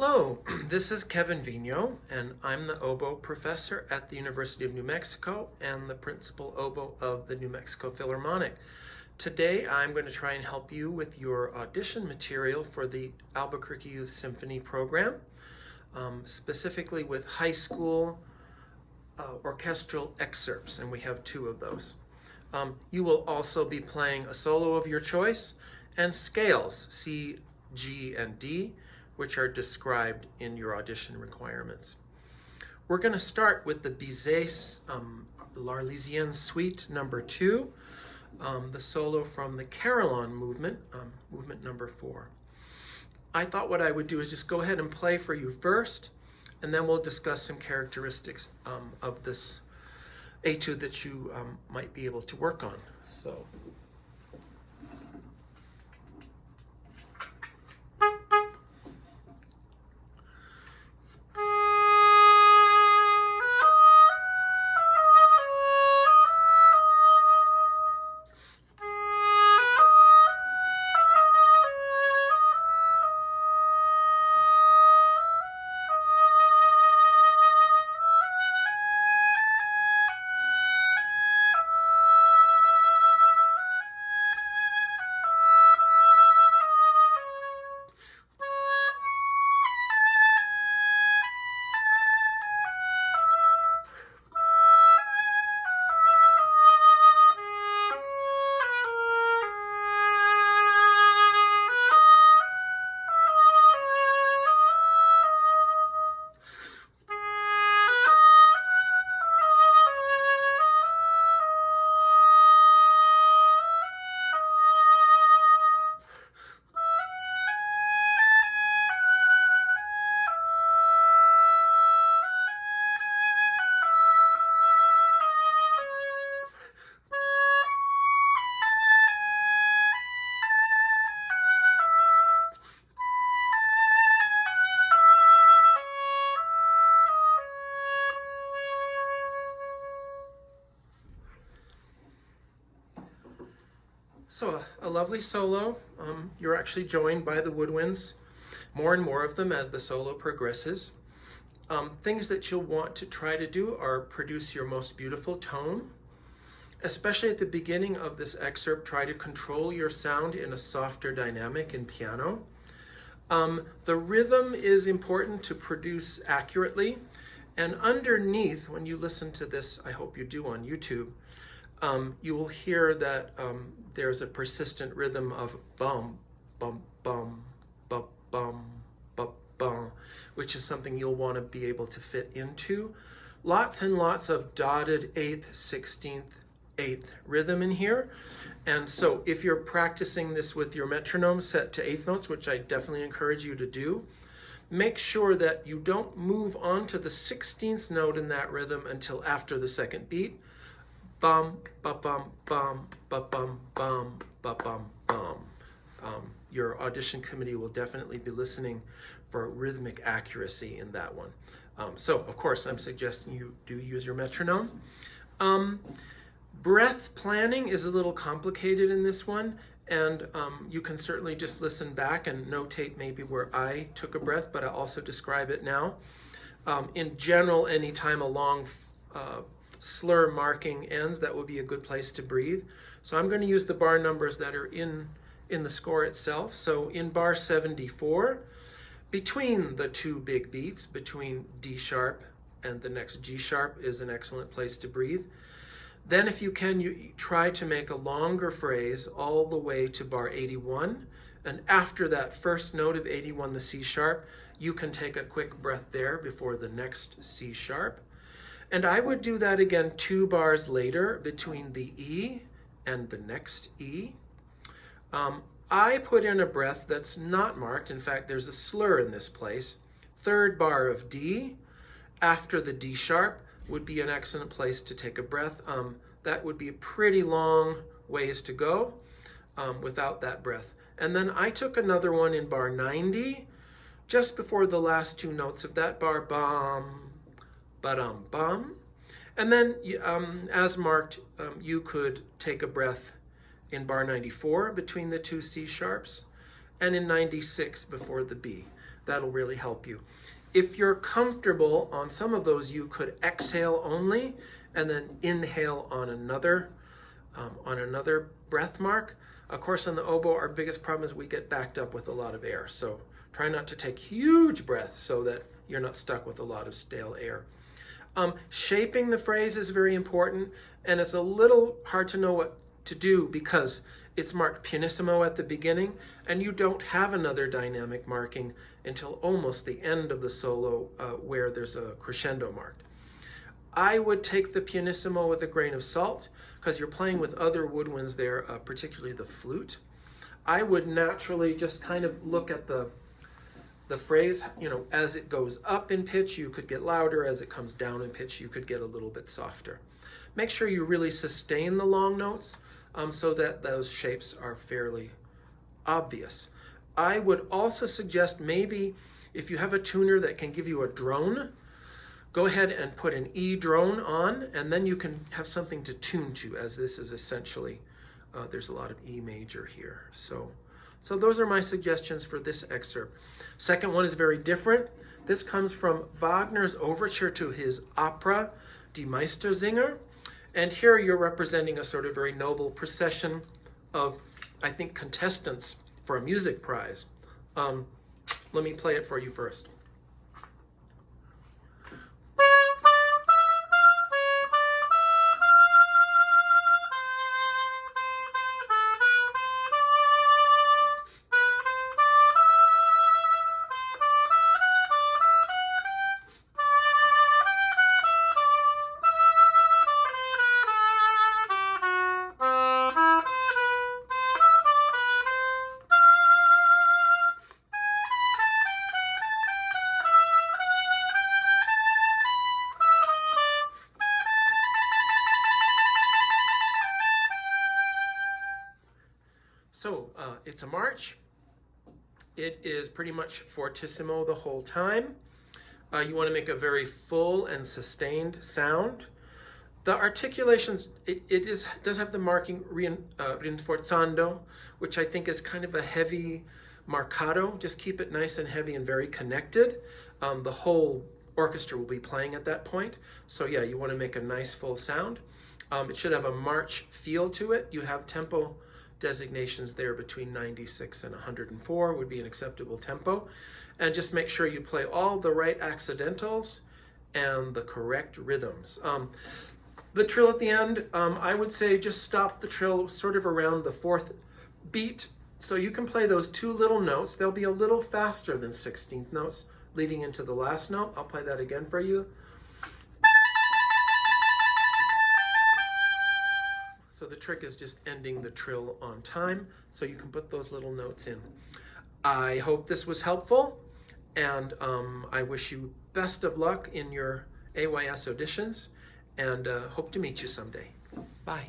Hello, this is Kevin Vigneault, and I'm the oboe professor at the University of New Mexico and the principal oboe of the New Mexico Philharmonic. Today I'm going to try and help you with your audition material for the Albuquerque Youth Symphony program, specifically with high school orchestral excerpts, and we have 2 of those. You will also be playing a solo of your choice and scales, C, G, and D, which are described in your audition requirements. We're going to start with the Bizet L'Arlésienne Suite number 2, the solo from the Carillon movement, movement number 4. I thought what I would do is just go ahead and play for you first, and then we'll discuss some characteristics of this etude that you might be able to work on. So. So a lovely solo. You're actually joined by the woodwinds, more and more of them as the solo progresses. Things that you'll want to try to do are produce your most beautiful tone. Especially at the beginning of this excerpt, try to control your sound in a softer dynamic in piano. The rhythm is important to produce accurately. And underneath, when you listen to this, I hope you do on YouTube, you will hear that there's a persistent rhythm of bum, bum, bum, bum, bum, bum, bum, which is something you'll want to be able to fit into. Lots and lots of dotted 8th, 16th, 8th rhythm in here. And so if you're practicing this with your metronome set to 8th notes, which I definitely encourage you to do, make sure that you don't move on to the 16th note in that rhythm until after the 2nd beat. Bum, ba bum, bum, ba bum, bum, ba bum, bum. Your audition committee will definitely be listening for rhythmic accuracy in that one. So, of course, I'm suggesting you do use your metronome. Breath planning is a little complicated in this one, and you can certainly just listen back and notate maybe where I took a breath, but I'll also describe it now. In general, anytime a long slur marking ends, that would be a good place to breathe. So I'm going to use the bar numbers that are in the score itself. So in bar 74, between the 2 big beats, between D sharp and the next G sharp, is an excellent place to breathe. Then if you can, you try to make a longer phrase all the way to bar 81. And after that first note of 81, the C sharp, you can take a quick breath there before the next C sharp. And I would do that again 2 bars later between the E and the next E. I put in a breath that's not marked. In fact, there's a slur in this place. 3rd bar of D after the D sharp would be an excellent place to take a breath. That would be a pretty long ways to go without that breath. And then I took another one in bar 90, just before the last 2 notes of that bar, bum, ba-dum, bum. And then, as marked, you could take a breath in bar 94 between the 2 C sharps. and in 96 before the B. That'll really help you. If you're comfortable on some of those, you could exhale only and then inhale on another breath mark. Of course, on the oboe, our biggest problem is we get backed up with a lot of air. So try not to take huge breaths so that you're not stuck with a lot of stale air. Shaping the phrase is very important, and it's a little hard to know what to do because it's marked pianissimo at the beginning, and you don't have another dynamic marking until almost the end of the solo where there's a crescendo marked. I would take the pianissimo with a grain of salt because you're playing with other woodwinds there, particularly the flute. I would naturally just kind of look at the phrase, as it goes up in pitch, you could get louder. As it comes down in pitch, you could get a little bit softer. Make sure you really sustain the long notes so that those shapes are fairly obvious. I would also suggest maybe if you have a tuner that can give you a drone, go ahead and put an E drone on, and then you can have something to tune to, as this is essentially, there's a lot of E major here. So those are my suggestions for this excerpt. Second one is very different. This comes from Wagner's overture to his opera, Die Meistersinger. And here you're representing a sort of very noble procession of, I think, contestants for a music prize. Let me play it for you first. So it's a march. It is pretty much fortissimo the whole time. You want to make a very full and sustained sound. The articulations, it does have the marking rinforzando, which I think is kind of a heavy marcato. Just keep it nice and heavy and very connected. The whole orchestra will be playing at that point. So yeah, you want to make a nice full sound. It should have a march feel to it. You have tempo designations there between 96 and 104 would be an acceptable tempo. And just make sure you play all the right accidentals and the correct rhythms. The trill at the end, I would say just stop the trill sort of around the fourth beat. So you can play those two little notes. They'll be a little faster than 16th notes leading into the last note. I'll play that again for you. So the trick is just ending the trill on time, so you can put those little notes in. I hope this was helpful, and I wish you best of luck in your AYS auditions, and hope to meet you someday. Bye.